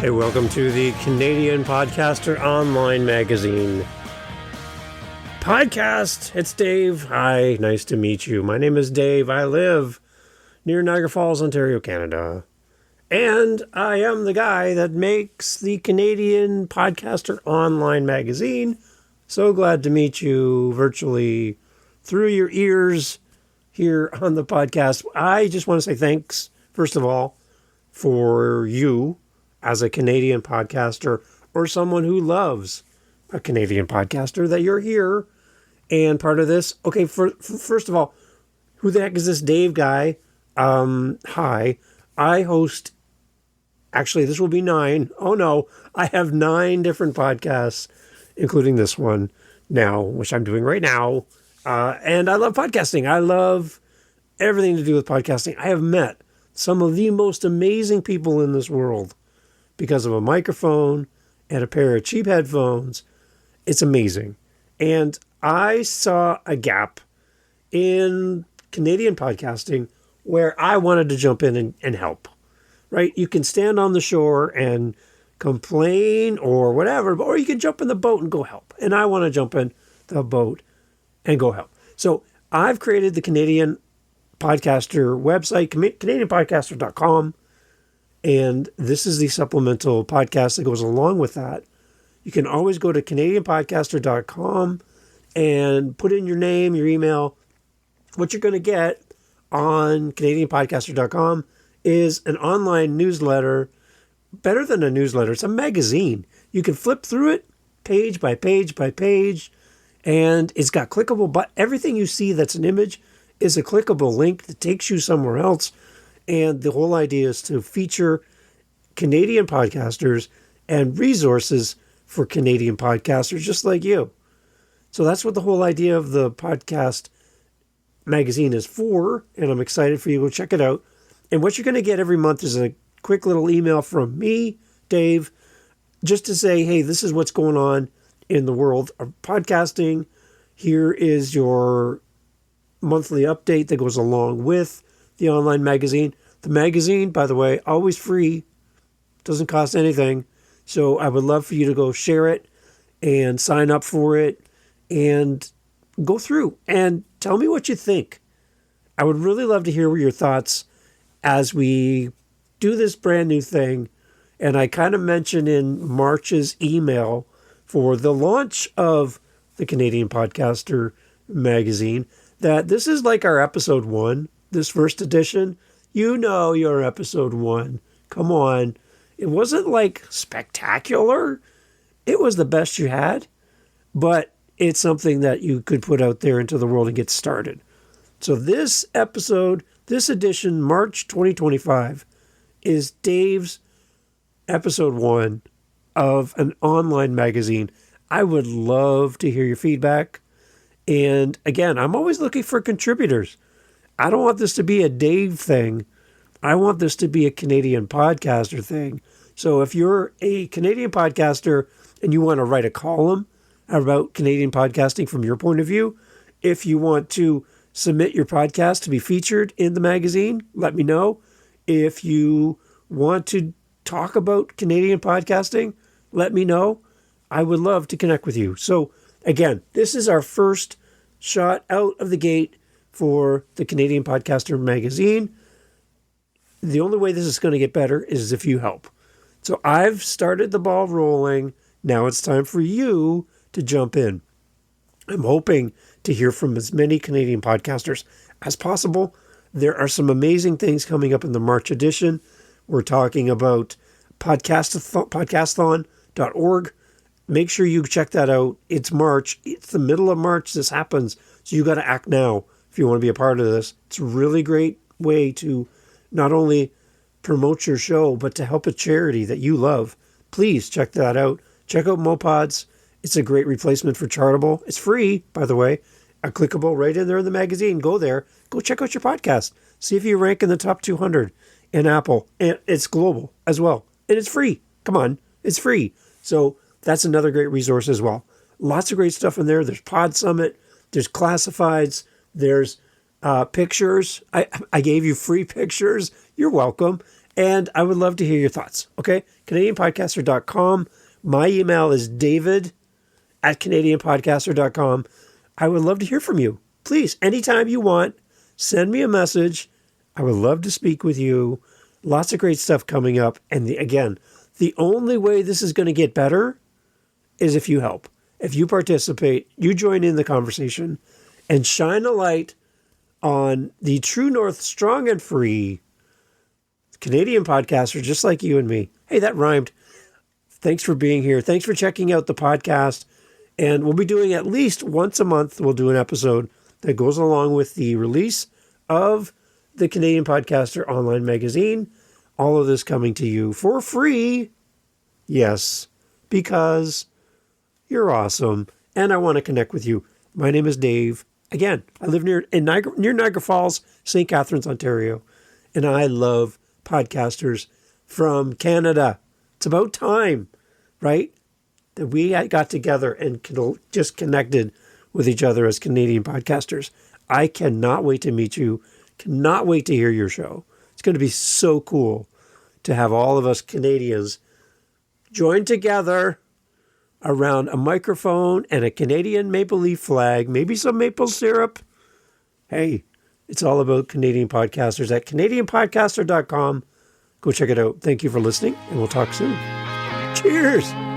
Hey, welcome to the Canadian Podcaster Online Magazine podcast. It's Dave. Hi, nice to meet you. My name is Dave. I live near Niagara Falls, Ontario, Canada. And I am the guy that makes the Canadian Podcaster Online Magazine. So glad to meet you virtually through your ears here on the podcast. I just want to say thanks, first of all, for you as a Canadian podcaster or someone who loves a Canadian podcaster, that you're here and part of this. Okay, first of all, who the heck is this Dave guy? Hi, I host, actually this will be 9. Oh no, I have 9 different podcasts, including this one now, which I'm doing right now. And I love podcasting. I love everything to do with podcasting. I have met some of the most amazing people in this world because of a microphone and a pair of cheap headphones. It's amazing. And I saw a gap in Canadian podcasting where I wanted to jump in and help, right? You can stand on the shore and complain or whatever, or you can jump in the boat and go help. And I want to jump in the boat and go help. So I've created the Canadian Podcaster website, CanadianPodcaster.com. And this is the supplemental podcast that goes along with that. You can always go to CanadianPodcaster.com and put in your name, your email. What you're going to get on CanadianPodcaster.com is an online newsletter. Better than a newsletter, it's a magazine. You can flip through it page by page by page, and it's got clickable, but everything you see that's an image is a clickable link that takes you somewhere else. And the whole idea is to feature Canadian podcasters and resources for Canadian podcasters just like you. So that's what the whole idea of the podcast magazine is for, and I'm excited for you to go check it out. And what you're going to get every month is a quick little email from me, Dave, just to say, hey, this is what's going on in the world of podcasting. Here is your monthly update that goes along with the online magazine. The magazine, by the way, always free, doesn't cost anything. So I would love for you to go share it and sign up for it and go through and tell me what you think. I would really love to hear your thoughts as we do this brand new thing. And I kind of mentioned in March's email for the launch of the Canadian Podcaster magazine that this is like our episode 1, this first edition. You know you're episode 1. Come on. It wasn't like spectacular. It was the best you had, but it's something that you could put out there into the world and get started. So this episode, this edition, March 2025, is Dave's episode 1 of an online magazine. I would love to hear your feedback. And again, I'm always looking for contributors. I don't want this to be a Dave thing. I want this to be a Canadian podcaster thing. So if you're a Canadian podcaster and you want to write a column about Canadian podcasting from your point of view, if you want to submit your podcast to be featured in the magazine, let me know. If you want to talk about Canadian podcasting, let me know. I would love to connect with you. So again, this is our first shot out of the gate for the Canadian Podcaster magazine. The only way this is going to get better is if you help. So I've started the ball rolling. Now it's time for you to jump in. I'm hoping to hear from as many Canadian podcasters as possible. There are some amazing things coming up in the March edition. We're talking about Podcasthon.org. Make sure you check that out. It's March. It's the middle of March. This happens. So you got to act now if you want to be a part of this. It's a really great way to not only promote your show, but to help a charity that you love. Please check that out. Check out MowPods. It's a great replacement for Chartable. It's free, by the way. Clickable right in there in the magazine. Go there. Go check out your podcast. See if you rank in the top 200 in Apple. And it's global as well. And it's free. Come on. It's free. So that's another great resource as well. Lots of great stuff in there. There's PodSummit. There's classifieds. There's pictures. I gave you free pictures. You're welcome. And I would love to hear your thoughts. Okay. CanadianPodcaster.com. My email is david@CanadianPodcaster.com. I would love to hear from you. Please, anytime you want, send me a message. I would love to speak with you. Lots of great stuff coming up. And again, the only way this is going to get better is if you help. If you participate, you join in the conversation and shine a light on the true north, strong and free Canadian podcaster just like you and me. Hey, that rhymed. Thanks for being here. Thanks for checking out the podcast. And we'll be doing at least once a month, we'll do an episode that goes along with the release of the Canadian Podcaster online magazine. All of this coming to you for free. Yes, because you're awesome. And I want to connect with you. My name is Dave. Again, I live near Niagara Falls, St. Catharines, Ontario. And I love podcasters from Canada. It's about time, right, that we got together and just connected with each other as Canadian podcasters. I cannot wait to meet you. Cannot wait to hear your show. It's going to be so cool to have all of us Canadians join together around a microphone and a Canadian maple leaf flag, maybe some maple syrup. Hey, it's all about Canadian podcasters at CanadianPodcaster.com. Go check it out. Thank you for listening, and we'll talk soon. Cheers!